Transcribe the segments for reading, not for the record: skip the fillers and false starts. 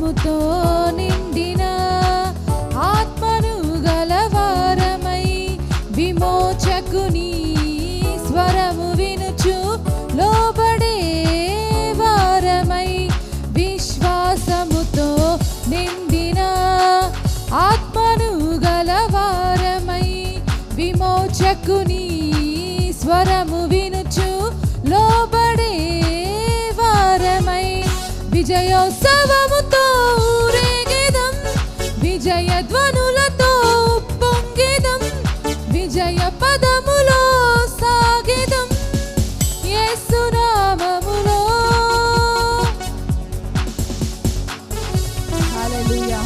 విశ్వాసముతో నిండిన ఆత్మను గలవారమై విమోచకుని స్వరము వినుచు లోబడే వారమై విశ్వాసముతో నిండిన ఆత్మను గలవారమై విమోచకుని స్వరము వినుచు లోబడే వారమై విజయోత్సవముతో ఊరేగెదం విజయ ధ్వనులతో పొంగెదం విజయ పదములో సాగెదం యేసు నామములో. హల్లెలూయా.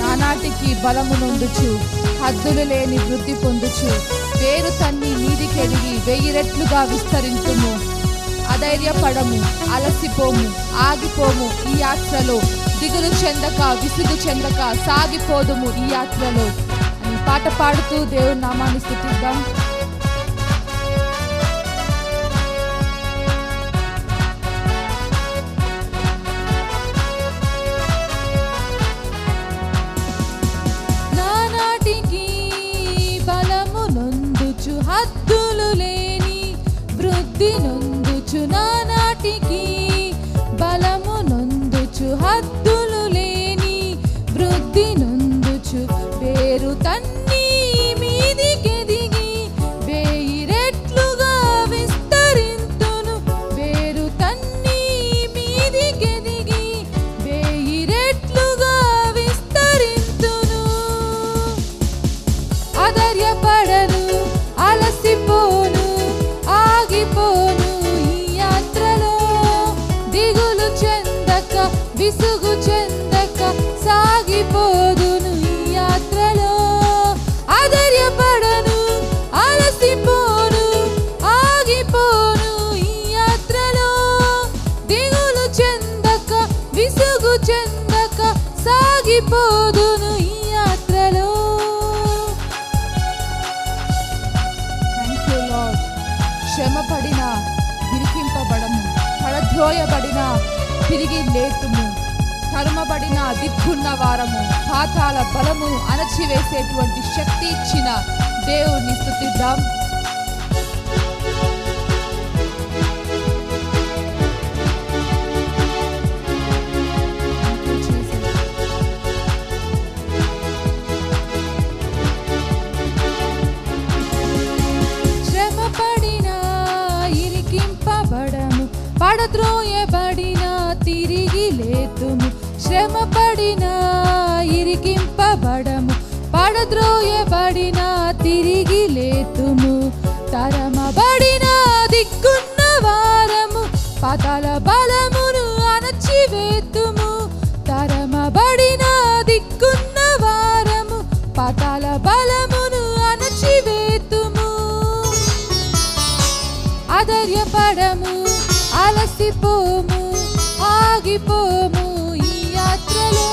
నానాటికి బలము నొందుచు హద్దులు లేని వృద్ధి పొందుచు వేరు తన్ని నీదికెదిగి 1000 రెట్లుగా విస్తరించుము. అధైర్యపడము, అలసిపోము, ఆగిపోము. ఈ యాత్రలో దిగులు చెందక విసుగు చెందక సాగిపోదుము ఈ యాత్రలో అని పాట పాడుతూ దేవుని నామాన్ని స్తుతిద్దాం. నానాటికి బలము నొందుచు హద్దులు లేని వృద్ధి నొందుచు నానాటికి బలము నొందుచు హద్దులు లేని వృద్ధి నొందుచు వేరు తన్ని మీదికెదిగి 1000 రెట్లుగా విస్తరింతును వేరు తన్ని మీదికెదిగి 1000 రెట్లుగా విస్తరింతును. అధైర్యపడను, అలసిపోను, ఆగిపోను ఈ యాత్రలో దిగులు చెందక విసుగు చెందక సాగిపోదును ఈ యాత్రలో. అధైర్యపడను, అలసిపోను, ఆగిపోను ఈ యాత్రలో దిగులు చెందక విసుగు చెందక సాగిపోదును ఈ యాత్రలో. Thank you lord. శ్రమపడిన ఇరికింపబడము, పడద్రోయబడిన తిరిగి లేతుము, తరుమబడిన దిక్కున్న వారము, పాతాల బలము అణచివేసేటువంటి శక్తి ఇచ్చిన దేవుని స్తుతిద్దాం. శ్రమపడిన ఇరికింపబడము, పడద్రోయబడిన తిరిగి లేతుము. శ్రమపడిన ఇరికింపబడము, పడద్రోయబడిన తిరిగి లేతుము. తరమబడిన దిక్కున్న వారము, పాతాళ బలమును అణచివేతుము. తరమబడిన దిక్కున్న వారము, పాతాళ బలమును అణచివేతుము. అధైర్యపడము, అలసిపోము, ఆగిపోము ఈ యాత్రలో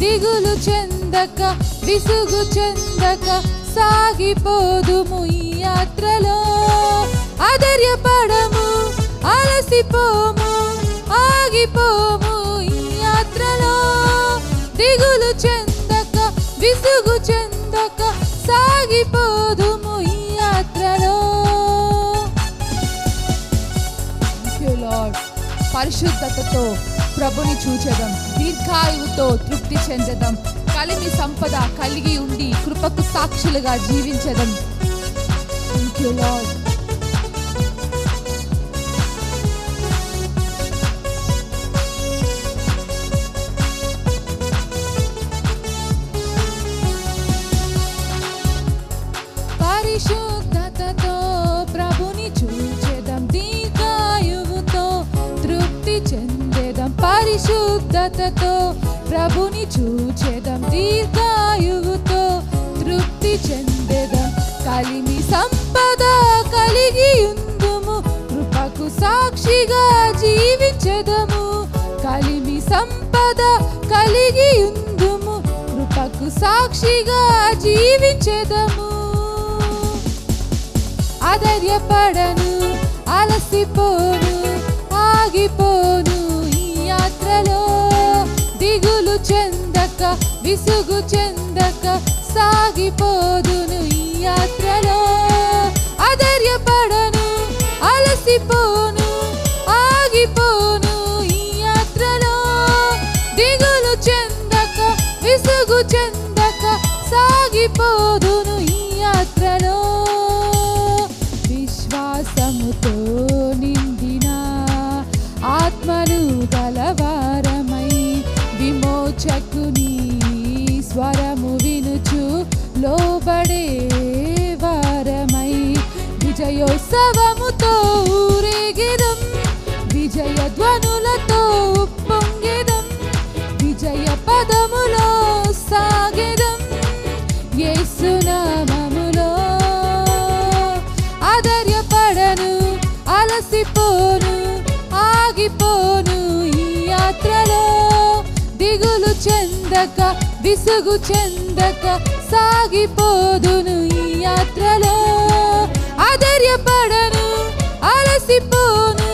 దిగులు చెందక విసుగు చెందక సాగిపోదుము ఈ యాత్రలో. అధైర్యపడము, అలసిపోము, ఆగిపోము ఈ యాత్రలో దిగులు చెందక విసుగు చెందక సాగిపోదుము ఈ యాత్రలో. పరిశుద్ధతతో ప్రభుని చూచెదం, దీర్ఘాయువుతో తృప్తి చెందడం, కలిమి సంపద కలిగి ఉండి కృపకు సాక్షులుగా జీవించడం. Thank you lord. పరిశుద్ధతతో ప్రభుని చూచెదం, దీర్ఘాయువుతో తృప్తి చెందెదం. పరిశుద్ధతతో ప్రభుని చూచెదం, దీర్ఘాయువుతో తృప్తి చెందెదం. కలిమి సంపద కలిగి ఉందుము, కృపకు సాక్షిగా జీవించెదము. కలిమి సంపద కలిగి ఉందుము, కృపకు సాక్షిగా జీవించెదము. అధైర్యపడను, అలసిపోను, ఆగిపోను ఈ యాత్రలో చెందక విసుగు చెందక సాగిపోదును ఈ యాత్రలో. అధైర్యపడను, అలసిపోను, ఆగిపోను ఈ యాత్రలో. దిగులు చెందక విసుగు చెందక సాగిపోదును ఈ యాత్రలో. విశ్వాసముతో నిండిన ఆత్మను గలవారమై విమోచకుని స్వరము వినుచు లోబడే వారమై విజయోత్సవముతో ఊరేగిదం, విజయ ధ్వనులతో పొంగెదం, విజయ పదములో సాగెదం యేసు నామములో. అధైర్యపడను, అలసిపోను, ఆగిపోను ఈ యాత్రలో. దిగులు చెందక విసుగు చెందక సాగిపోదును ఈ యాత్రలో. అధైర్యపడను, అలసిపోను,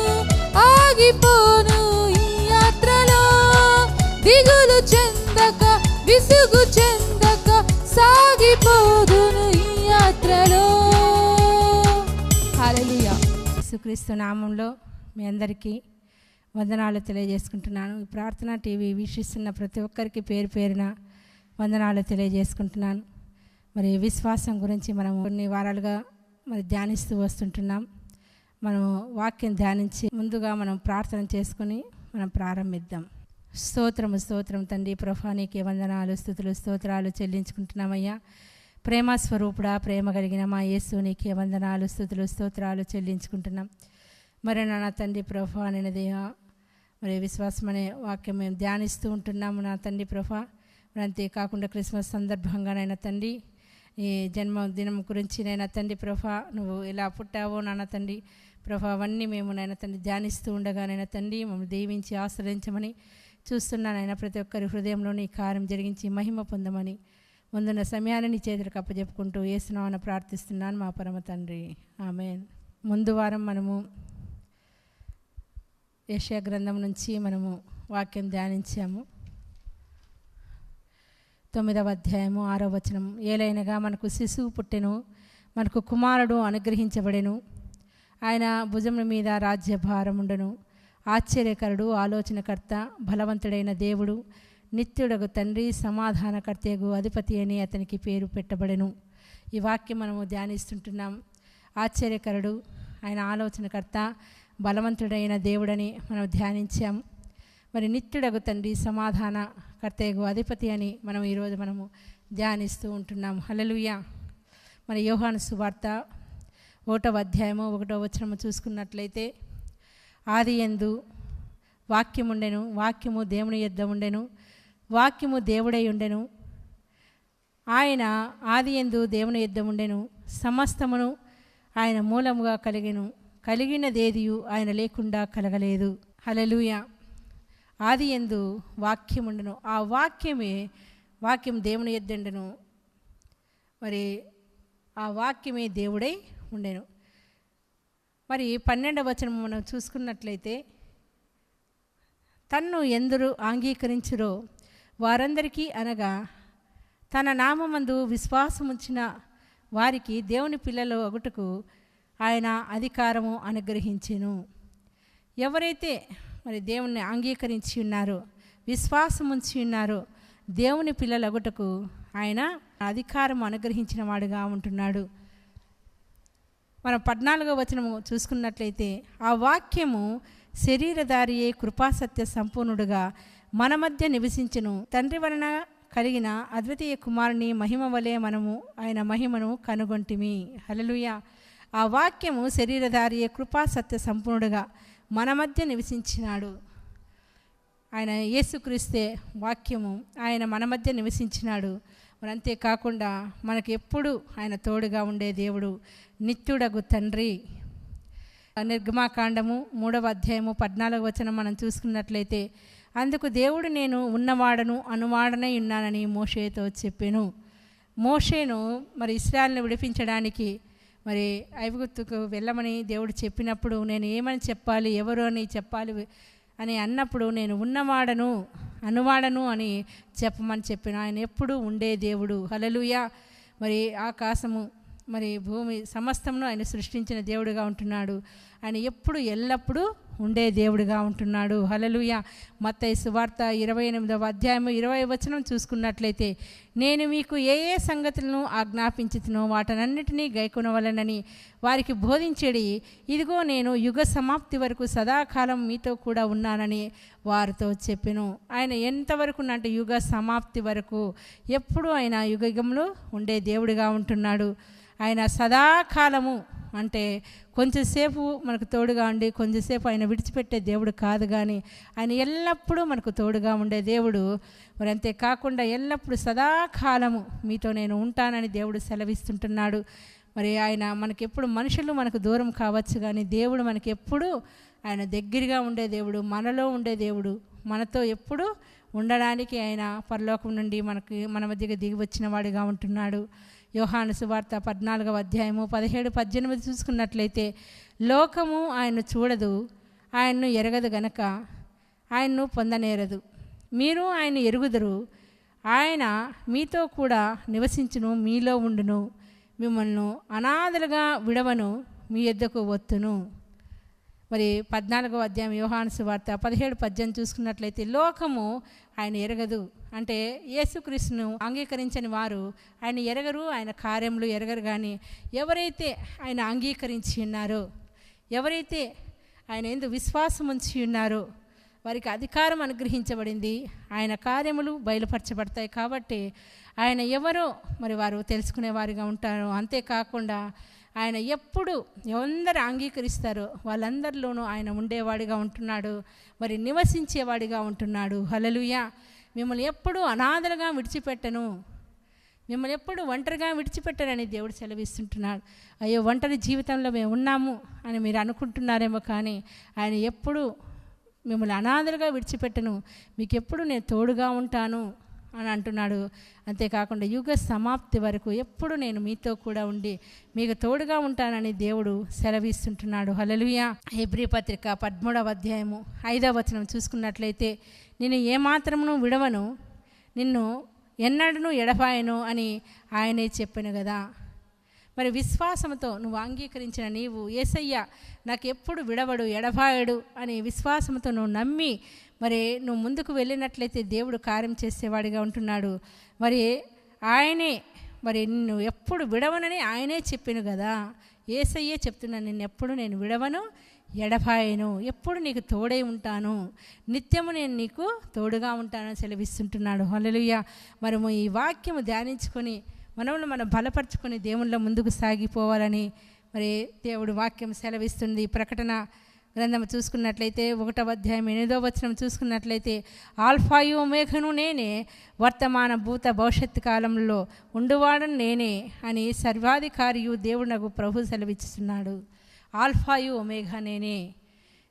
ఆగిపోను ఈ యాత్రలో. దిగులు చెందక విసుగు చెందక సాగిపోదును ఈ యాత్రలో. హల్లెలూయా. యేసుక్రీస్తు నామంలో మీ అందరికీ వందనాలు తెలియజేసుకుంటున్నాను. ఈ ప్రార్థన టీవీ వీక్షిస్తున్న ప్రతి ఒక్కరికి పేరు పేరున వందనాలు తెలియజేసుకుంటున్నాను. మరి విశ్వాసం గురించి మనం కొన్ని వారాలుగా మరి ధ్యానిస్తూ వస్తుంటున్నాం. మనము వాక్యం ధ్యానించి ముందుగా మనం ప్రార్థన చేసుకొని మనం ప్రారంభిద్దాం. స్తోత్రము స్తోత్రం తండ్రి ప్రభా, నీకే వందనాలు స్తుతులు స్తోత్రాలు చెల్లించుకుంటున్నామయ్యా. ప్రేమ స్వరూపుడా, ప్రేమ కలిగిన మా యేసు నీకే వందనాలు స్తుతులు స్తోత్రాలు చెల్లించుకుంటున్నాం. మరి నా తండ్రి ప్రభా, నేను దేహ మరి విశ్వాసం అనే వాక్యం మేము ధ్యానిస్తూ ఉంటున్నాము నా తండ్రి ప్రభా. మరి అంతేకాకుండా క్రిస్మస్ సందర్భంగానైనా తండ్రి ఈ జన్మదినం గురించి నైనా తండ్రి ప్రభా, నువ్వు ఎలా పుట్టావో నాన్న తండ్రి ప్రభా, అవన్నీ మేము నైనా తండ్రి ధ్యానిస్తూ ఉండగానైనా తండ్రి మమ్మల్ని దీవించి ఆశ్రయించమని చూస్తున్నానైనా ప్రతి ఒక్కరి హృదయంలో నీ కార్యం జరిగించి మహిమ పొందమని ముందున్న సమయాన్ని నీ చేతులకు అప్పచెప్పుకుంటూ యేసునామమున ప్రార్థిస్తున్నాను మా పరమ తండ్రి, ఆమేన్. ముందు వారం మనము యెషయా గ్రంథం నుంచి మనము వాక్యం ధ్యానించాము. 9వ అధ్యాయము 6వ వచనం. ఏలైనగా మనకు శిశువు పుట్టెను, మనకు కుమారుడు అనుగ్రహించబడెను, ఆయన భుజముల మీద రాజ్యభారం ఉండెను. ఆశ్చర్యకరుడు, ఆలోచనకర్త, బలవంతుడైన దేవుడు, నిత్యుడగు తండ్రి, సమాధానకర్తయగు అధిపతి అని అతనికి పేరు పెట్టబడెను. ఈ వాక్యం మనము ధ్యానిస్తుంటున్నాం. ఆశ్చర్యకరుడు, ఆయన ఆలోచనకర్త, బలవంతుడైన దేవుడని మనం ధ్యానించాము. మరి నిత్యుడగు తండ్రి, సమాధానకర్తయగు అధిపతి అని మనం ఈరోజు మనము ధ్యానిస్తూ ఉంటున్నాము. హల్లెలూయా. మరి యోహాను సువార్త 1వ అధ్యాయము 1వ వచనము చూసుకున్నట్లయితే, ఆదియందు వాక్యము ఉండెను, వాక్యము దేవుని యొద్ద ఉండెను, వాక్యము దేవుడై ఉండెను, ఆయన ఆదియందు దేవుని యొద్ద ఉండెను, సమస్తమును ఆయన మూలముగా కలిగెను, కలిగినదేదియు ఆయన లేకుండా కలగలేదు. హల్లెలూయా. ఆదియందు వాక్యం ఉండెను, ఆ వాక్యం దేవుని యొద్ద ఉండెను, మరి ఆ వాక్యమే దేవుడై ఉండెను. మరి 12వ వచనం మనం చూసుకున్నట్లయితే, తన్ను ఎందరు అంగీకరించురో వారందరికీ అనగా తన నామమందు విశ్వాసముంచిన వారికి దేవుని పిల్లలు అగుటకు ఆయన అధికారము అనుగ్రహించెను. ఎవరైతే మరి దేవుణ్ణి అంగీకరించి ఉన్నారో, విశ్వాసముంచి ఉన్నారో, దేవుని పిల్లలు అగుటకు ఆయన అధికారం అనుగ్రహించిన వాడుగా ఉంటున్నాడు. మనం 14వ వచనము చూసుకున్నట్లయితే, ఆ వాక్యము శరీరధారియే కృపాసత్య సంపూర్ణుడుగా మన మధ్య నివసించును, తండ్రి వలన కలిగిన అద్వితీయ కుమారుని మహిమ వలె మనము ఆయన మహిమను కనుగొంటిమి. హల్లెలూయా. ఆ వాక్యము శరీరధారియే కృపాసత్య సంపూర్ణుడుగా మన మధ్య నివసించినాడు. ఆయన యేసుక్రీస్తే వాక్యము, ఆయన మన మధ్య నివసించినాడు. మరి అంతేకాకుండా మనకు ఎప్పుడు ఆయన తోడుగా ఉండే దేవుడు, నిత్యుడగు తండ్రి. నిర్గమాకాండము 3వ అధ్యాయము 14వ వచనం మనం చూసుకున్నట్లయితే, అందుకు దేవుడు నేను ఉన్నవాడను అనువాడనై ఉన్నానని మోషేతో చెప్పాను. మోషేను మరి ఇశ్రాయేలును విడిపించడానికి మరి ఐగుప్తుకు వెళ్ళమని దేవుడు చెప్పినప్పుడు నేను ఏమని చెప్పాలి, ఎవరు అని చెప్పాలి అని అన్నప్పుడు నేను ఉన్నవాడను అనువాడను అని చెప్పమని చెప్పిన ఆయన ఎప్పుడూ ఉండే దేవుడు. హల్లెలూయా. మరి ఆకాశము మరి భూమి సమస్తమును ఆయన సృష్టించిన దేవుడిగా ఉంటున్నాడు. ఆయన ఎప్పుడు ఎల్లప్పుడూ ఉండే దేవుడిగా ఉంటున్నాడు. హల్లెలూయా. మత్తయి సువార్త 28వ అధ్యాయము 20వ వచనం చూసుకున్నట్లయితే, నేను మీకు ఏ ఏ సంగతులను ఆజ్ఞాపించుతునో వాటన్నిటినీ గైకొనవలెనని వారికి బోధించెడి. ఇదిగో నేను యుగ సమాప్తి వరకు సదాకాలం మీతో కూడా ఉన్నానని వారితో చెప్పెను. ఆయన ఎంతవరకు అంటే యుగ సమాప్తి వరకు ఎప్పుడు ఆయన యుగంలో ఉండే దేవుడిగా ఉంటున్నాడు. ఆయన సదాకాలము అంటే కొంచెంసేపు మనకు తోడుగా ఉండి కొంచెంసేపు ఆయన విడిచిపెట్టే దేవుడు కాదు, కానీ ఆయన ఎల్లప్పుడూ మనకు తోడుగా ఉండే దేవుడు. మరి అంతేకాకుండా ఎల్లప్పుడూ సదాకాలము మీతో నేను ఉంటానని దేవుడు సెలవిస్తుంటున్నాడు. మరి ఆయన మనకెప్పుడు మనుషులు మనకు దూరం కావచ్చు, కానీ దేవుడు మనకి ఎప్పుడు ఆయన దగ్గరగా ఉండే దేవుడు, మనలో ఉండే దేవుడు, మనతో ఎప్పుడు ఉండడానికి ఆయన పరలోకం నుండి మన మధ్యగా దిగి వచ్చిన వాడిగా ఉంటున్నాడు. యోహాను సువార్త 14వ అధ్యాయము 17-18 చూసుకున్నట్లయితే, లోకము ఆయన్ను చూడదు, ఆయన్ను ఎరగదు గనక ఆయన్ను పొందనేరదు. మీరు ఆయన ఎరుగుదురు, ఆయన మీతో కూడా నివసించును, మీలో ఉండును, మిమ్మల్ని అనాథలుగా విడవను, మీ యొద్దకు వత్తును. మరి 14వ అధ్యాయం యోహాను సువార్త 17-18 చూసుకున్నట్లయితే, లోకము ఆయన ఎరగదు అంటే యేసుక్రీస్తును అంగీకరించని వారు ఆయన ఎరగరు, ఆయన కార్యములు ఎరగరు. కానీ ఎవరైతే ఆయన అంగీకరించి ఉన్నారో, ఎవరైతే ఆయన యందు విశ్వాసం ఉంచి ఉన్నారో వారికి అధికారం అనుగ్రహించబడింది, ఆయన కార్యములు బయలుపరచబడతాయి. కాబట్టి ఆయన ఎవరో మరి వారు తెలుసుకునేవారిగా ఉంటారు. అంతేకాకుండా ఆయన ఎప్పుడు ఎవరందరూ అంగీకరిస్తారో వాళ్ళందరిలోనూ ఆయన ఉండేవాడిగా ఉంటున్నాడు, మరి నివసించేవాడిగా ఉంటున్నాడు. హల్లెలూయా. మిమ్మల్ని ఎప్పుడు అనాథలుగా విడిచిపెట్టను, మిమ్మల్ని ఎప్పుడు ఒంటరిగా విడిచిపెట్టనని దేవుడు సెలవిస్తుంటున్నాడు. అయ్యో ఒంటరి జీవితంలో మేము ఉన్నాము అని మీరు అనుకుంటున్నారేమో, కానీ ఆయన ఎప్పుడు మిమ్మల్ని అనాథలుగా విడిచిపెట్టను, మీకు ఎప్పుడు నేను తోడుగా ఉంటాను అని అంటున్నాడు. అంతేకాకుండా యుగ సమాప్తి వరకు ఎప్పుడు నేను మీతో కూడా ఉండి మీకు తోడుగా ఉంటానని దేవుడు సెలవిస్తుంటున్నాడు. హల్లెలూయా. హెబ్రీ పత్రిక 13వ అధ్యాయము 5వ వచనం చూసుకున్నట్లయితే, నేను ఏమాత్రమును విడవను, నిన్ను ఎన్నడను ఎడబాయను అని ఆయనే చెప్పాను కదా. మరి విశ్వాసంతో నువ్వు అంగీకరించిన నీవు యేసయ్య నాకు ఎప్పుడు విడవడు ఎడబాయడు అని విశ్వాసంతో నువ్వు నమ్మి మరి నువ్వు ముందుకు వెళ్ళినట్లయితే దేవుడు కార్యం చేసేవాడిగా ఉంటున్నాడు. మరి ఆయనే మరి నిన్ను ఎప్పుడు విడవనని ఆయనే చెప్పాను కదా. యేసయ్యే చెప్తున్నాను, నిన్ను ఎప్పుడు నేను విడవను ఎడబాయను, ఎప్పుడు నీకు తోడై ఉంటాను, నిత్యము నేను నీకు తోడుగా ఉంటానని సెలవిస్తుంటున్నాడు. హల్లెలూయా. మనము ఈ వాక్యము ధ్యానించుకొని మనల్ని మనం బలపరుచుకొని దేవుళ్ళ ముందుకు సాగిపోవాలని మరి దేవుడు వాక్యం సెలవిస్తుంది. ప్రకటన గ్రంథం చూసుకున్నట్లయితే 1వ అధ్యాయం 8వ వచనం చూసుకున్నట్లయితే, ఆల్ఫాయు ఒమేగాను నేనే, వర్తమాన భూత భవిష్యత్తు కాలంలో ఉండువాడను నేనే అని సర్వాధికారియు దేవుడు నాకు ప్రభు సెలవిస్తున్నాడు. ఆల్ఫాయు ఒమేగా నేనే,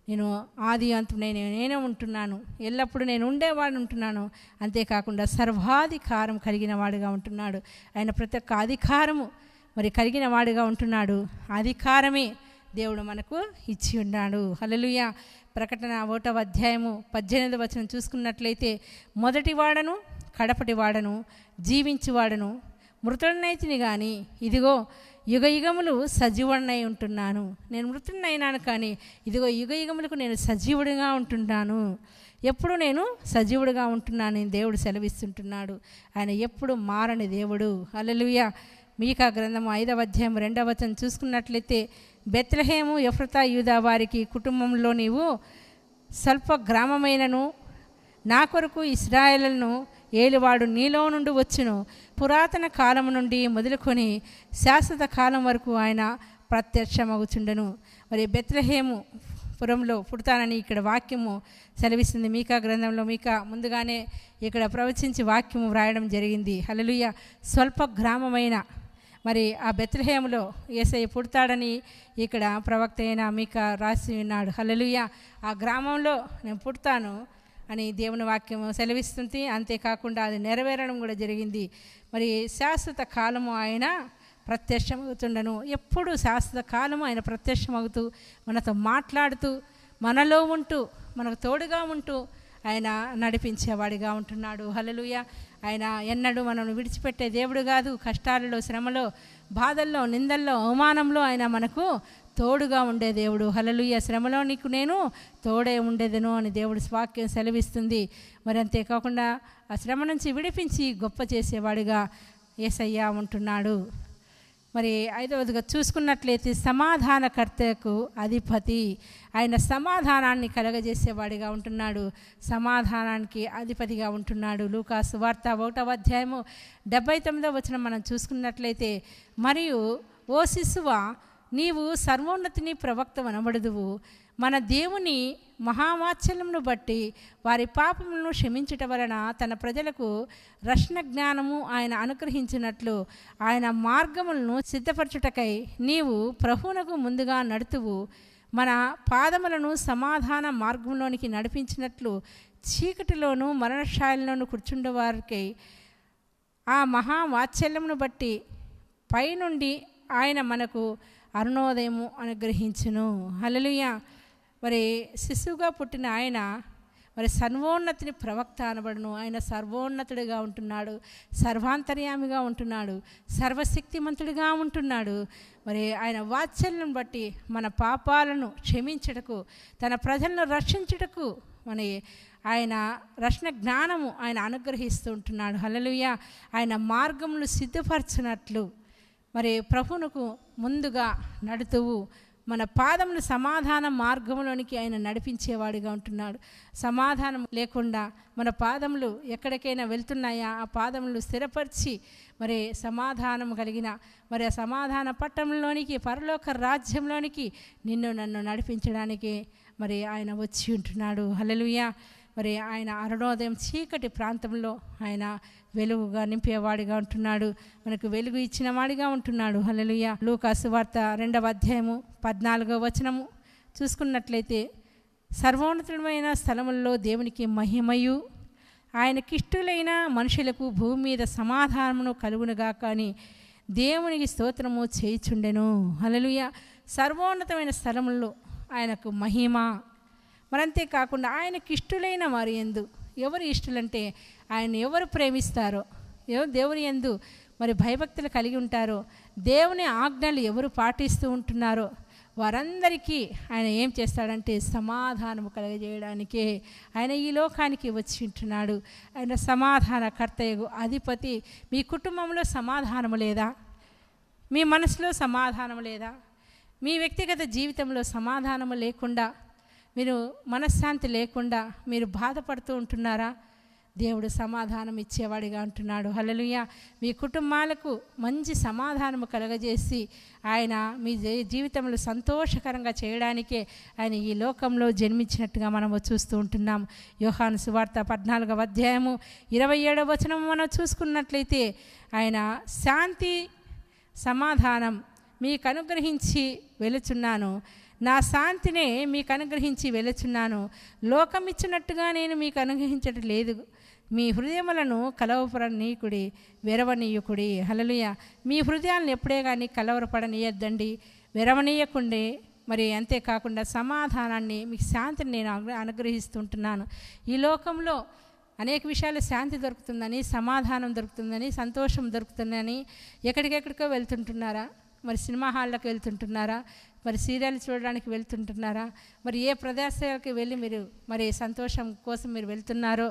నేను ఆది అంతం నేనే ఉంటున్నాను, ఎల్లప్పుడూ నేను ఉండేవాడు ఉంటున్నాను. అంతేకాకుండా సర్వాధికారం కలిగిన వాడిగా ఉంటున్నాడు. ఆయన ప్రతి ఒక్క అధికారము మరి కలిగిన వాడిగా ఉంటున్నాడు. అధికారమే దేవుడు మనకు ఇచ్చి ఉన్నాడు. హల్లెలూయా. ప్రకటన 1వ అధ్యాయము 18వ వచనం చూసుకున్నట్లయితే, మొదటి వాడను కడపటి వాడను జీవించువాడను మృతుడినైతిని కానీ ఇదిగో యుగ యుగములు సజీవుడినై ఉంటున్నాను. నేను మృతుడినైనాను కానీ ఇదిగో యుగ యుగములకు నేను సజీవుడిగా ఉంటున్నాను, ఎప్పుడు నేను సజీవుడిగా ఉంటున్నాను దేవుడు సెలవిస్తుంటున్నాడు. ఆయన ఎప్పుడు మారని దేవుడు. హల్లెలూయా. మీకా గ్రంథము 5వ అధ్యాయం 2వ వచనం చూసుకున్నట్లయితే, బెత్లెహేము ఎఫ్రాతా యూదా వారికి కుటుంబంలో నీవు స్వల్ప గ్రామమైనను నా కొరకు ఇశ్రాయేలును ఏలువాడు నీలో నుండి వచ్చును. పురాతన కాలం నుండి మొదలుకొని శాశ్వత కాలం వరకు ఆయన ప్రత్యక్షమగుచుండెను. మరి బెత్లెహేము పురంలో పుడతానని ఇక్కడ వాక్యము సెలవిస్తుంది. మీకా గ్రంథంలో మీకా ముందుగానే ఇక్కడ ప్రవచించి వాక్యము వ్రాయడం జరిగింది. హల్లెలూయా. స్వల్ప గ్రామమైన మరి ఆ బెత్లెహేములో యేసయ్య పుడతాడని ఇక్కడ ప్రవక్త అయిన మీకా రాసి ఉన్నాడు. హల్లెలూయా. ఆ గ్రామంలో నేను పుడతాను అని దేవుని వాక్యము సెలవిస్తుంది. అంతేకాకుండా అది నెరవేరడం కూడా జరిగింది. మరి శాశ్వత కాలము ఆయన ప్రత్యక్షమవుతుండను. ఎప్పుడు శాశ్వత కాలము ఆయన ప్రత్యక్షమవుతూ మనతో మాట్లాడుతూ మనలో ఉంటూ మనకు తోడుగా ఉంటూ ఆయన నడిపించేవాడిగా ఉంటున్నాడు. హల్లెలూయా. ఆయన ఎన్నడూ మనల్ని విడిచిపెట్టే దేవుడు కాదు. కష్టాలలో, శ్రమలో, బాధల్లో, నిందల్లో, అవమానంలో ఆయన మనకు తోడుగా ఉండే దేవుడు. హల్లెలూయా. శ్రమలో నీకు నేను తోడే ఉండేదను అని దేవుడు వాక్యం సెలవిస్తుంది. మరి అంతేకాకుండా ఆ శ్రమ నుంచి విడిపించి గొప్ప చేసేవాడిగా యేసయ్య ఉంటున్నాడు. మరి ఐదవదిగా చూసుకున్నట్లయితే సమాధానకర్తకు అధిపతి. ఆయన సమాధానాన్ని కలగజేసేవాడిగా ఉంటున్నాడు, సమాధానానికి అధిపతిగా ఉంటున్నాడు. లూకాసు వార్త 1వ అధ్యాయము 79వ వచనం మనం చూసుకున్నట్లయితే, మరియు ఓ శిశువా, నీవు సర్వోన్నతిని ప్రవక్త అనబడుదువు, మన దేవుని మహావాత్సల్యమును బట్టి వారి పాపములను క్షమించుట వలన తన ప్రజలకు రక్షణ జ్ఞానము ఆయన అనుగ్రహించినట్లు ఆయన మార్గములను సిద్ధపరచుటకై నీవు ప్రభువునకు ముందుగా నడుతువు. మన పాదములను సమాధాన మార్గంలోనికి నడిపించినట్లు చీకటిలోను మరణశాలలోను కూర్చుండే వారికి ఆ మహావాత్సల్యమును బట్టి పైనుండి ఆయన మనకు అరుణోదయము అనుగ్రహించును. హల్లెలూయా. మరి శిశువుగా పుట్టిన ఆయన మరి సర్వోన్నతిని ప్రవక్త అనబడును. ఆయన సర్వోన్నతుడిగా ఉంటున్నాడు, సర్వాంతర్యామిగా ఉంటున్నాడు, సర్వశక్తిమంతుడిగా ఉంటున్నాడు. మరి ఆయన వాత్సల్యం బట్టి మన పాపాలను క్షమించుటకు, తన ప్రజలను రక్షించుటకు మన ఆయన రక్షణ జ్ఞానము ఆయన అనుగ్రహిస్తూ ఉంటున్నాడు. హల్లెలూయా. ఆయన మార్గములు సిద్ధపరచినట్లు మరి ప్రభువునకు ముందుగా నడుతువు మన పాదములు సమాధాన మార్గంలోనికి ఆయన నడిపించేవాడిగా ఉంటున్నాడు. సమాధానం లేకుండా మన పాదములు ఎక్కడికైనా వెళ్తున్నాయా, ఆ పాదములు స్థిరపరిచి మరి సమాధానం కలిగిన మరి ఆ సమాధాన పట్టణంలోనికి, పరలోక రాజ్యంలోనికి నిన్ను నన్ను నడిపించడానికి మరి ఆయన వచ్చి ఉంటున్నాడు. హల్లెలూయా. మరి ఆయన అరుణోదయం చీకటి ప్రాంతంలో ఆయన వెలుగుగా నింపేవాడిగా ఉంటున్నాడు, మనకు వెలుగు ఇచ్చిన వాడిగా ఉంటున్నాడు. హల్లెలూయా. లూకాసు వార్త 2వ అధ్యాయము 14వ వచనము చూసుకున్నట్లయితే, సర్వోన్నతమైన స్థలముల్లో దేవునికి మహిమయు ఆయనకిష్టులైన మనుషులకు భూమి మీద సమాధానమును కలుగునుగా కానీ దేవునికి స్తోత్రము చేయుచుండెను. హల్లెలూయా. సర్వోన్నతమైన స్థలముల్లో ఆయనకు మహిమ. మరంతే కాకుండా ఆయనకి ఇష్టులైన వారి యందు, ఎవరు ఇష్టలంటే ఆయన ఎవరు ప్రేమిస్తారో, ఎవరు దేవుని యందు మరి భయభక్తులు కలిగి ఉంటారో, దేవుని ఆజ్ఞలు ఎవరు పాటిస్తూ ఉంటున్నారో వారందరికీ ఆయన ఏం చేస్తాడంటే సమాధానము కలగజేయడానికే ఆయన ఈ లోకానికి వచ్చి ఉంటున్నాడు. ఆయన సమాధానకర్తయగు అధిపతి. మీ కుటుంబంలో సమాధానము లేదా? మీ మనసులో సమాధానం లేదా? మీ వ్యక్తిగత జీవితంలో సమాధానము లేకుండా, మీరు మనశ్శాంతి లేకుండా మీరు బాధపడుతూ ఉంటున్నారా? దేవుడు సమాధానం ఇచ్చేవాడిగా ఉంటున్నాడు. హల్లెలూయా. మీ కుటుంబాలకు మంచి సమాధానము కలగజేసి ఆయన మీ జీవితంలో సంతోషకరంగా చేయడానికే ఆయన ఈ లోకంలో జన్మించినట్టుగా మనము చూస్తూ ఉంటున్నాం. యోహాను సువార్త 14వ అధ్యాయము 27వ వచనం మనం చూసుకున్నట్లయితే, ఆయన శాంతి సమాధానం మీకు అనుగ్రహించి వెలుచున్నాను, నా శాంతినే మీకు అనుగ్రహించి వెలుచున్నాను, లోకం ఇచ్చినట్టుగా నేను మీకు అనుగ్రహించడం లేదు, మీ హృదయములను కలవపడనీయకుడి, వెరవనీయకుడి. హల్లెలూయా. మీ హృదయాలను ఎప్పుడే కానీ కలవరపడనీయద్దండి, వెరవనీయకుండే. మరి అంతేకాకుండా సమాధానాన్ని, మీకు శాంతిని నేను అనుగ్రహిస్తుంటున్నాను. ఈ లోకంలో అనేక విషయాలు శాంతి దొరుకుతుందని, సమాధానం దొరుకుతుందని, సంతోషం దొరుకుతుందని ఎక్కడికెక్కడికో వెళ్తుంటున్నారా? మరి సినిమా హాల్లోకి వెళ్తుంటున్నారా? మరి సీరియల్ చూడడానికి వెళ్తుంటున్నారా? మరి ఏ ప్రదేశాలకు వెళ్ళి మీరు మరి సంతోషం కోసం మీరు వెళ్తున్నారో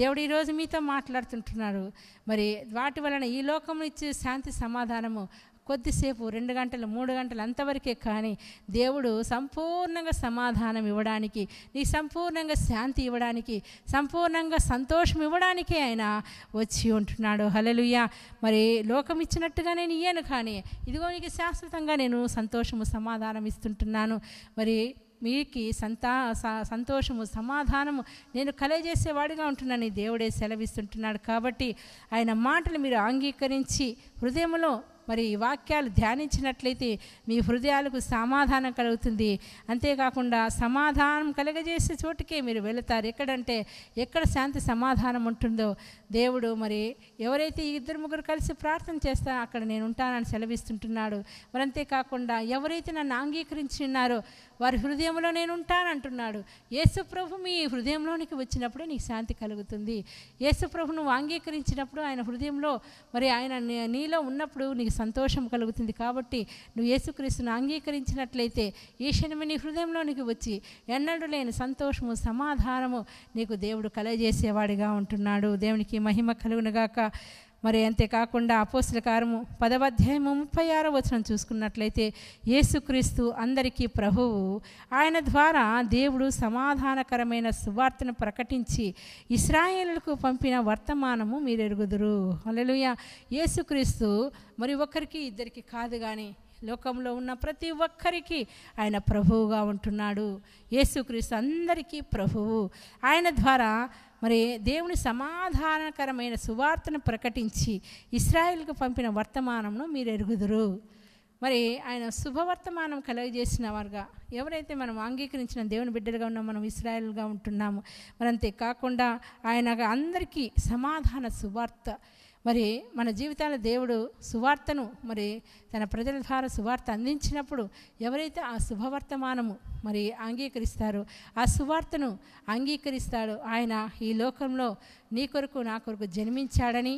దేవుడు ఈరోజు మీతో మాట్లాడుతుంటున్నారు. మరి వాటి వలన ఈ లోకంలో ఇచ్చే శాంతి సమాధానము కొద్దిసేపు, 2 గంటలు 3 గంటలు అంతవరకే. కానీ దేవుడు సంపూర్ణంగా సమాధానం ఇవ్వడానికి, నీ సంపూర్ణంగా శాంతి ఇవ్వడానికి, సంపూర్ణంగా సంతోషం ఇవ్వడానికే ఆయన వచ్చి ఉంటున్నాడు. హల్లెలూయా. మరి లోకం ఇచ్చినట్టుగా నేను ఇయ్యను, కానీ ఇదిగో నీకు శాశ్వతంగా నేను సంతోషము సమాధానం ఇస్తుంటున్నాను. మరి మీకు సంతోషము సమాధానము నేను కలగజేసేవాడిగా ఉంటున్నాను దేవుడే సెలవిస్తుంటున్నాడు. కాబట్టి ఆయన మాటలు మీరు అంగీకరించి హృదయంలో మరి ఈ వాక్యాలు ధ్యానించినట్లయితే మీ హృదయాలకు సమాధానం కలుగుతుంది. అంతేకాకుండా సమాధానం కలగజేసే చోటుకే మీరు వెళతారు. ఎక్కడ శాంతి సమాధానం ఉంటుందో దేవుడు మరి ఎవరైతే ఇద్దరు ముగ్గురు కలిసి ప్రార్థన చేస్తారో అక్కడ నేను ఉంటానని సెలవిస్తుంటున్నాడు. మరి అంతేకాకుండా ఎవరైతే నన్ను అంగీకరించి ఉన్నారో వారి హృదయంలో నేను ఉంటానంటున్నాడు. యేసు ప్రభు మీ హృదయంలోనికి వచ్చినప్పుడే నీకు శాంతి కలుగుతుంది. యేసు ప్రభు నువ్వు అంగీకరించినప్పుడు ఆయన హృదయంలో మరి ఆయన నీలో ఉన్నప్పుడు నీకు సంతోషం కలుగుతుంది. కాబట్టి నువ్వు యేసుక్రీస్తును అంగీకరించినట్లయితే ఈ క్షణమే నీ హృదయంలోనికి వచ్చి ఎన్నడూ లేని సంతోషము సమాధానము నీకు దేవుడు కలగజేసేవాడిగా ఉంటున్నాడు. దేవునికి మహిమ కలుగునుగాక. మరి అంతేకాకుండా అపోస్తల కార్యము 10వ అధ్యాయము 36వ వచనం చూసుకున్నట్లయితే యేసుక్రీస్తు అందరికీ ప్రభువు, ఆయన ద్వారా దేవుడు సమాధానకరమైన సువార్తను ప్రకటించి ఇశ్రాయేలులకు పంపిన వర్తమానము మీరు ఎరుగుదురు. హల్లెలూయా. యేసుక్రీస్తు మరి ఒక్కరికి ఇద్దరికి కాదు కానీ లోకంలో ఉన్న ప్రతి ఒక్కరికి ఆయన ప్రభువుగా ఉంటున్నాడు. యేసుక్రీస్తు అందరికీ ప్రభువు. ఆయన ద్వారా మరి దేవుని సమాధానకరమైన సువార్తను ప్రకటించి ఇశ్రాయేలుకు పంపిన వర్తమానంను మీరు ఎరుగుదురు. మరి ఆయన శుభవర్తమానం కలుగజేసిన వారుగా ఎవరైతే మనం అంగీకరించిన దేవుని బిడ్డలుగా ఉన్నాం, మనం ఇశ్రాయేలుగా ఉంటున్నాము. మరి అంతేకాకుండా ఆయన అందరికీ సమాధాన సువార్త మరి మన జీవితాల దేవుడు సువార్తను మరి తన ప్రజల ద్వారా సువార్త అందించినప్పుడు ఎవరైతే ఆ శుభవర్తమానము మరి అంగీకరిస్తారో ఆ సువార్తను అంగీకరిస్తాడో ఆయన ఈ లోకంలో నీ కొరకు నా కొరకు జన్మించాడని,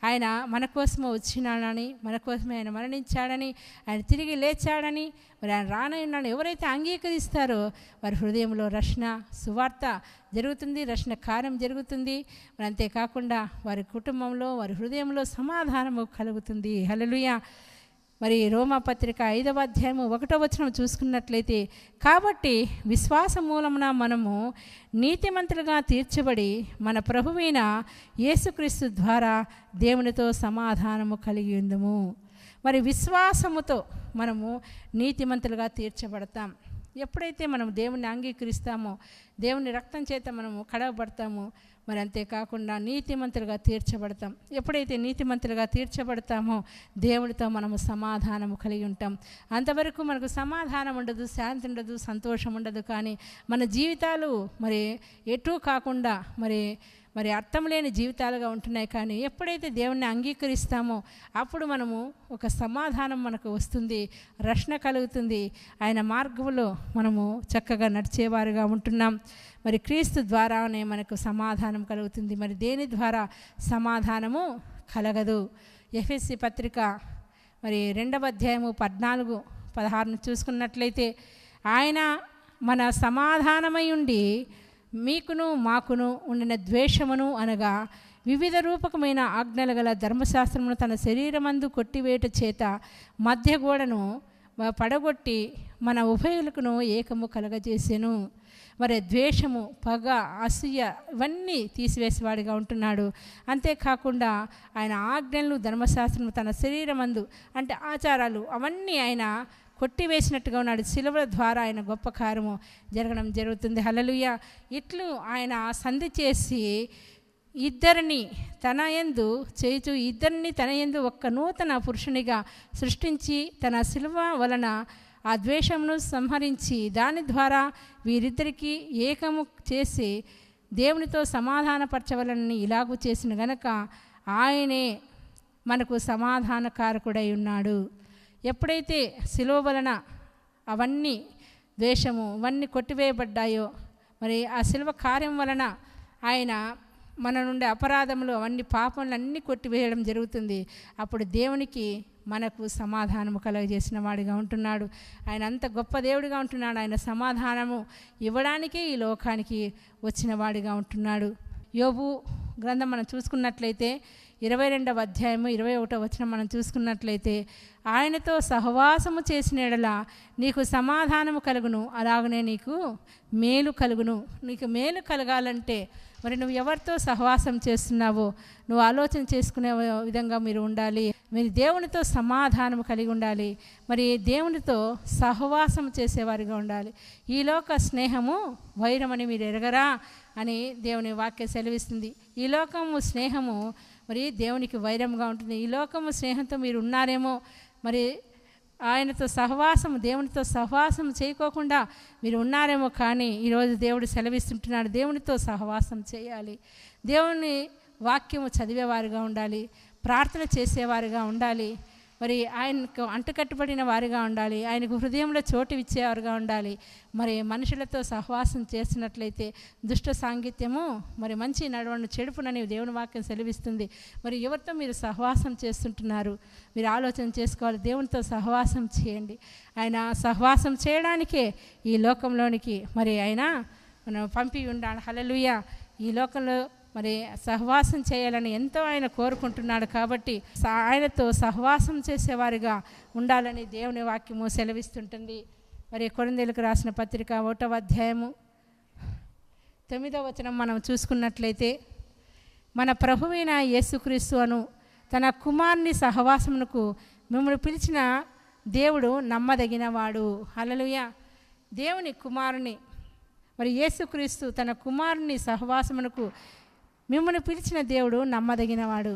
ఆయన మన కోసమే వచ్చినాడని, మన కోసమే ఆయన మరణించాడని, ఆయన తిరిగి లేచాడని, మరి ఆయన రానయ్యున్నాడు ఎవరైతే అంగీకరిస్తారో వారి హృదయంలో రక్షణ సువార్త జరుగుతుంది, రక్షణ కార్యం జరుగుతుంది. మరి అంతేకాకుండా వారి కుటుంబంలో వారి హృదయంలో సమాధానము కలుగుతుంది. హల్లెలూయా. మరి రోమాపత్రిక 5వ అధ్యాయము 1వ వచనం చూసుకున్నట్లయితే, కాబట్టి విశ్వాస మూలమున మనము నీతిమంతులుగా తీర్చబడి మన ప్రభువైన యేసుక్రీస్తు ద్వారా దేవునితో సమాధానము కలిగి ఉందుము. మరి విశ్వాసముతో మనము నీతిమంతులుగా తీర్చబడతాం. ఎప్పుడైతే మనం దేవుణ్ణి అంగీకరిస్తామో దేవుని రక్తం చేత మనము కడగబడతామో మరి అంతేకాకుండా నీతిమంతులుగా తీర్చబడతాం. ఎప్పుడైతే నీతిమంతులుగా తీర్చబడతామో దేవునితో మనము సమాధానము కలిగి ఉంటాం. అంతవరకు మనకు సమాధానం ఉండదు, శాంతి ఉండదు, సంతోషం ఉండదు. కానీ మన జీవితాలు మరి ఎటూ కాకుండా మరి అర్థం లేని జీవితాలుగా ఉంటున్నాయి. కానీ ఎప్పుడైతే దేవుణ్ణి అంగీకరిస్తామో అప్పుడు మనము ఒక సమాధానం మనకు వస్తుంది, రక్షణ కలుగుతుంది. ఆయన మార్గంలో మనము చక్కగా నడిచేవారుగా ఉంటున్నాం. మరి క్రీస్తు ద్వారానే మనకు సమాధానం కలుగుతుంది. మరి దేని ద్వారా సమాధానము కలగదు? ఎఫెసీ పత్రిక మరి 2వ అధ్యాయము 14-16 చూసుకున్నట్లయితే, ఆయన మన సమాధానమై ఉండి మీకును మాకును ఉండిన ద్వేషమును అనగా వివిధ రూపకమైన ఆజ్ఞలు గల ధర్మశాస్త్రమును తన శరీరమందు కొట్టివేట చేత మధ్య గోడను పడగొట్టి మన ఉభయులకును ఏకము కలగజేసెను. మరి ద్వేషము, పగ, అసూయ ఇవన్నీ తీసివేసేవాడిగా ఉంటున్నాడు. అంతేకాకుండా ఆయన ఆజ్ఞలు ధర్మశాస్త్రము తన శరీరమందు అంటే ఆచారాలు అవన్నీ ఆయన కొట్టివేసినట్టుగా ఉన్నాడు. శిలువ ద్వారా ఆయన గొప్ప కార్యము జరగడం జరుగుతుంది. హల్లెలూయా. ఇట్లు ఆయన సంధి చేసి ఇద్దరిని తన యందు చేయుచు ఇద్దరిని తన యందు ఒక్క నూతన పురుషునిగా సృష్టించి తన శిలువ వలన ఆ ద్వేషమును సంహరించి దాని ద్వారా వీరిద్దరికీ ఏకము చేసి దేవునితో సమాధానపరచవలనని ఇలాగూ చేసిన గనక ఆయనే మనకు సమాధానకారకుడై ఉన్నాడు. ఎప్పుడైతే శిలువ వలన అవన్నీ ద్వేషము ఇవన్నీ కొట్టివేయబడ్డాయో మరి ఆ శిలువ కార్యం వలన ఆయన మన నుండి అపరాధములు అవన్నీ పాపములు అన్నీ కొట్టివేయడం జరుగుతుంది. అప్పుడు దేవునికి మనకు సమాధానము కలుగజేసిన వాడిగా ఉంటున్నాడు. ఆయన అంత గొప్ప దేవుడిగా ఉంటున్నాడు. ఆయన సమాధానము ఇవ్వడానికే ఈ లోకానికి వచ్చిన వాడిగా ఉంటున్నాడు. యోబు గ్రంథం మనం చూసుకున్నట్లయితే 22వ అధ్యాయము 21వ వచనం మనం చూసుకున్నట్లయితే, ఆయనతో సహవాసము చేసిన యెడల నీకు సమాధానము కలుగును, అలాగనే నీకు మేలు కలుగును. నీకు మేలు కలగాలంటే మరి నువ్వు ఎవరితో సహవాసం చేస్తున్నావో నువ్వు ఆలోచన చేసుకునే విధంగా మీరు ఉండాలి. మీరు దేవునితో సమాధానం కలిగి ఉండాలి. మరి దేవునితో సహవాసం చేసేవారిగా ఉండాలి. ఈ లోక స్నేహము వైరమని మీరు ఎరగరా అని దేవుని వాక్యం సెలవిస్తుంది. ఈ లోకము స్నేహము మరి దేవునికి వైరంగా ఉంటుంది. ఈ లోకము స్నేహంతో మీరు ఉన్నారేమో, మరి ఆయనతో సహవాసం, దేవునితో సహవాసం చేయకోకుండా మీరు ఉన్నారేమో, కానీ ఈరోజు దేవుడు సెలవిస్తుంటున్నాడు, దేవునితో సహవాసం చేయాలి. దేవుని వాక్యము చదివేవారుగా ఉండాలి, ప్రార్థన చేసేవారుగా ఉండాలి, మరి ఆయనకు అంటుకట్టుబడిన వారిగా ఉండాలి, ఆయనకు హృదయంలో చోటు ఇచ్చేవారుగా ఉండాలి. మరి మనుషులతో సహవాసం చేసినట్లయితే దుష్ట సాంగత్యము మరి మంచి నడవను చెడుపునని దేవుని వాక్యం సెలవిస్తుంది. మరి ఎవరితో మీరు సహవాసం చేస్తుంటున్నారు? మీరు ఆలోచన చేసుకోవాలి. దేవునితో సహవాసం చేయండి. ఆయన సహవాసం చేయడానికే ఈ లోకంలోనికి మరి ఆయన మనం పంపి ఉండాలి. హల్లెలూయా. ఈ లోకంలో మరి సహవాసం చేయాలని ఎంతో ఆయన కోరుకుంటున్నాడు. కాబట్టి ఆయనతో సహవాసం చేసేవారిగా ఉండాలని దేవుని వాక్యము సెలవిస్తుంటుంది. మరి కొరింథీయులకు రాసిన పత్రిక 1వ అధ్యాయము 9వ వచనం మనం చూసుకున్నట్లయితే, మన ప్రభువైన యేసుక్రీస్తు అను తన కుమారుని సహవాసమునకు మిమ్మల్ని పిలిచిన దేవుడు నమ్మదగినవాడు. హల్లెలూయా. దేవుని కుమారుని మరి యేసుక్రీస్తు తన కుమారుని సహవాసమునకు మిమ్మల్ని పిలిచిన దేవుడు నమ్మదగినవాడు.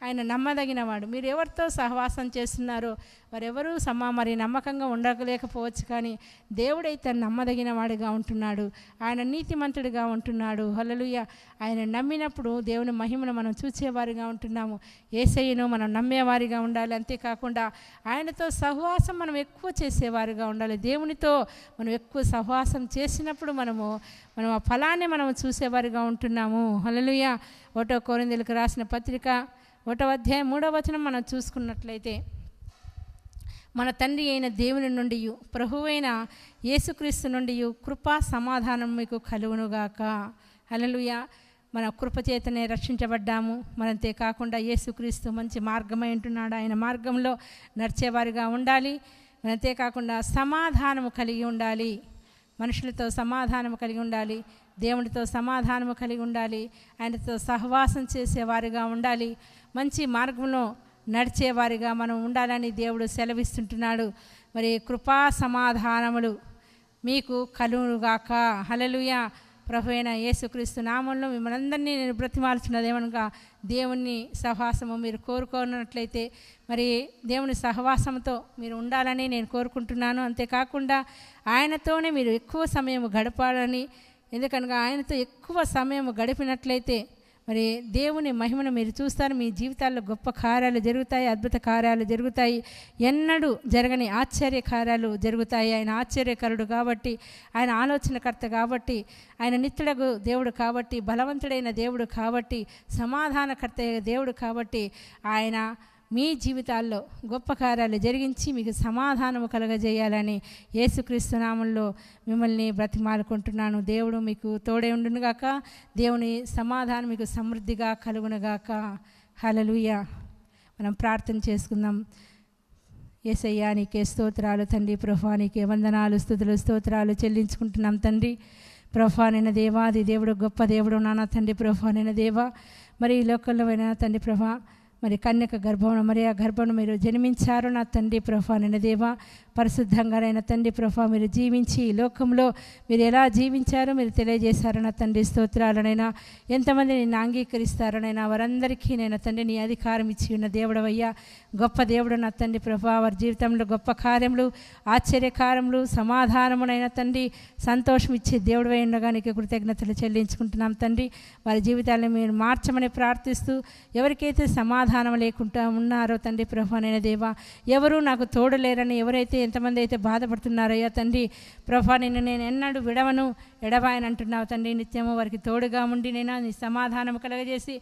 ఆయన నమ్మదగినవాడు. మీరు ఎవరితో సహవాసం చేస్తున్నారో వారెవరూ మరి నమ్మకంగా ఉండలేకపోవచ్చు, కానీ దేవుడైతే నమ్మదగిన వాడిగా ఉంటున్నాడు. ఆయన నీతిమంతుడిగా ఉంటున్నాడు. హల్లెలూయా. ఆయన నమ్మినప్పుడు దేవుని మహిమను మనం చూసేవారిగా ఉంటున్నాము. యేసయ్యను మనం నమ్మేవారిగా ఉండాలి. అంతేకాకుండా ఆయనతో సహవాసం మనం ఎక్కువ చేసేవారిగా ఉండాలి. దేవునితో మనం ఎక్కువ సహవాసం చేసినప్పుడు మనం ఆ ఫలాన్ని మనం చూసేవారిగా ఉంటున్నాము. హల్లెలూయా. 1వ కొరింథీయులకు రాసిన పత్రిక 1వ అధ్యాయం 3వ వచనం మనం చూసుకున్నట్లయితే, మన తండ్రి అయిన దేవుని నుండి ప్రభువైన యేసుక్రీస్తు నుండి కృపా సమాధానం మీకు కలుగునుగాక. హల్లెలూయా. మన కృపచేతనే రక్షించబడ్డాము. మరంతే కాకుండా యేసుక్రీస్తు మంచి మార్గమై ఉంటున్నాడు. ఆయన మార్గంలో నడిచేవారిగా ఉండాలి. మరంతే కాకుండా సమాధానము కలిగి ఉండాలి. మనుషులతో సమాధానము కలిగి ఉండాలి, దేవునితో సమాధానము కలిగి ఉండాలి, ఆయనతో సహవాసం చేసేవారిగా ఉండాలి, మంచి మార్గంలో నడిచేవారిగా మనం ఉండాలని దేవుడు సెలవిస్తుంటున్నాడు. మరి కృపా సమాధానములు మీకు కలుగునుగాక. హల్లెలూయా. ప్రభువైన యేసుక్రీస్తు నామంలో మిమ్మల్ని అందరినీ నేను బ్రతిమాలుచున్నదేమనగా, దేవుని సహవాసము మీరు కోరుకున్నట్లయితే మరి దేవుని సహవాసంతో మీరు ఉండాలని నేను కోరుకుంటున్నాను. అంతేకాకుండా ఆయనతోనే మీరు ఎక్కువ సమయం గడపాలని, ఎందుకనగా ఆయనతో ఎక్కువ సమయం గడిపినట్లయితే మరి దేవుని మహిమను మీరు చూస్తారు. మీ జీవితాల్లో గొప్ప కార్యాలు జరుగుతాయి, అద్భుత కార్యాలు జరుగుతాయి, ఎన్నడూ జరగని ఆశ్చర్య కార్యాలు జరుగుతాయి. ఆయన ఆశ్చర్యకరుడు కాబట్టి, ఆయన ఆలోచనకర్త కాబట్టి, ఆయన నిత్యుడగు దేవుడు కాబట్టి, బలవంతుడైన దేవుడు కాబట్టి, సమాధానకర్త దేవుడు కాబట్టి, ఆయన మీ జీవితాల్లో గొప్ప కార్యాలు జరిగించి మీకు సమాధానము కలగజేయాలని యేసుక్రీస్తు నామంలో మిమ్మల్ని బ్రతిమాలుకుంటున్నాను. దేవుడు మీకు తోడే ఉండునుగాక. దేవుని సమాధానం మీకు సమృద్ధిగా కలుగునుగాక. హల్లెలూయా. మనం ప్రార్థన చేసుకుందాం. యేసయ్యా నీకే స్తోత్రాలు తండ్రి. ప్రభువా నీకే వందనాలు, స్తుతులు, స్తోత్రాలు చెల్లించుకుంటున్నాం తండ్రి. ప్రభువా నిన్న దేవాది దేవుడు, గొప్ప దేవుడు నాన్న తండ్రి. ప్రభువా నిన్న దేవా మరి ఈ లోకంలో అయినా తండ్రి ప్రభా మరి కన్యక గర్భం మరి ఆ గర్భం మీరు జన్మించారు నా తండ్రి ప్రభా. నిన్న దేవా పరిశుద్ధంగానైనా తండ్రి ప్రభా మీరు జీవించి ఈ లోకంలో మీరు ఎలా జీవించారో మీరు తెలియజేశారు నా తండ్రి. స్తోత్రాలనైనా ఎంతమంది నిన్ను అంగీకరిస్తారనైనా వారందరికీ నేను తండ్రి నీ అధికారం ఇచ్చి ఉన్న దేవుడవయ్యా, గొప్ప దేవుడు నా తండ్రి ప్రభా. వారి జీవితంలో గొప్ప కార్యములు, ఆశ్చర్యకారములు, సమాధానమునైనా తండ్రి సంతోషం ఇచ్చే దేవుడు ఉండగా నీకు కృతజ్ఞతలు చెల్లించుకుంటున్నాం తండ్రి. వారి జీవితాలను మీరు మార్చమని ప్రార్థిస్తూ, ఎవరికైతే సమాధానం లేకుండా ఉన్నారో తండ్రి ప్రభా నైనా దేవా, ఎవరు నాకు తోడలేరని ఎవరైతే ఎంతమంది అయితే బాధపడుతున్నారయ్యా తండ్రి ప్రభా, నేను ఎన్నడూ విడవను ఎడబాయని అంటున్నావు తండ్రి. నిత్యము వారికి తోడుగా ఉండి నైనా నీ సమాధానం కలగజేసి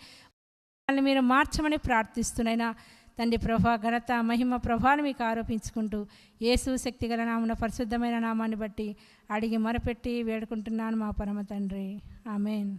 వాళ్ళని మీరు మార్చమని ప్రార్థిస్తున్నాయినా తండ్రి ప్రభా. ఘనత మహిమ ప్రభాని మీకు ఆరోపించుకుంటూ యేసు శక్తిగల నామమున పరిశుద్ధమైన నామాన్ని బట్టి అడిగి మొరపెట్టి వేడుకుంటున్నాను మా పరమ తండ్రి. ఆమేన్.